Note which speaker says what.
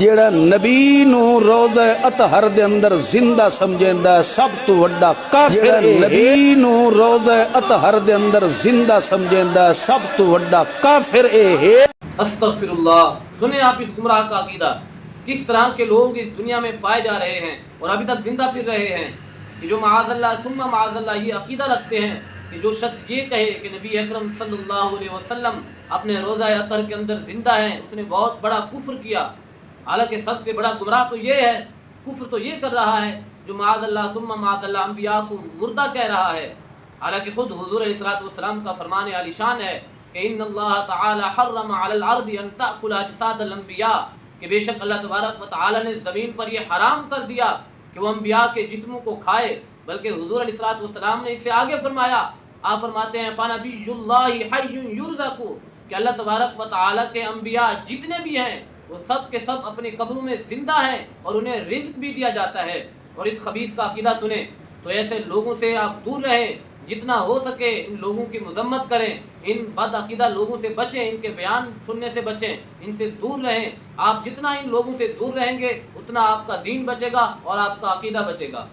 Speaker 1: جیڑا نبی نو روضہ اطہر دے اندر زندہ سمجھیندا ہے سب تو وڈا کافر ہے۔ نبی نو روضہ اطہر دے اندر زندہ سمجھیندا ہے سب تو وڈا کافر ہے۔
Speaker 2: استغفر اللہ۔ سنیں آپ اس گمراہ کا عقیدہ، کس طرح کے لوگ اس دنیا میں پائے جا رہے ہیں اور ابھی تک زندہ پھر رہے ہیں، کہ جو معاذ اللہ ثم معاذ اللہ یہ عقیدہ رکھتے ہیں کہ جو شخص یہ کہے کہ نبی اکرم صلی اللہ علیہ وسلم اپنے روضہ اطہر کے اندر زندہ ہیں، اس نے بہت بڑا کفر کیا۔ حالانکہ سب سے بڑا گمراہ تو یہ ہے، کفر تو یہ کر رہا ہے جو معاذ اللہ ثم معاذ اللہ انبیاء کو مردہ کہہ رہا ہے۔ حالانکہ خود حضور علیہ السلام کا فرمان عالی شان ہے کہ ان اللہ تعالی حرم علی الارض ان تأکل اجساد الانبیاء، کہ بے شک اللہ تبارک و تعالی نے زمین پر یہ حرام کر دیا کہ وہ انبیاء کے جسموں کو کھائے، بلکہ حضور علیہ السلام نے اس سے آگے فرمایا، آپ فرماتے ہیں فنبی اللہ حی یرزق، کہ اللہ تبارک و تعالی کے انبیاء جتنے بھی ہیں وہ سب کے سب اپنی قبروں میں زندہ ہیں اور انہیں رزق بھی دیا جاتا ہے۔ اور اس خبیث کا عقیدہ سنیں تو ایسے لوگوں سے آپ دور رہیں، جتنا ہو سکے ان لوگوں کی مذمت کریں، ان بد عقیدہ لوگوں سے بچیں، ان کے بیان سننے سے بچیں، ان سے دور رہیں۔ آپ جتنا ان لوگوں سے دور رہیں گے اتنا آپ کا دین بچے گا اور آپ کا عقیدہ بچے گا۔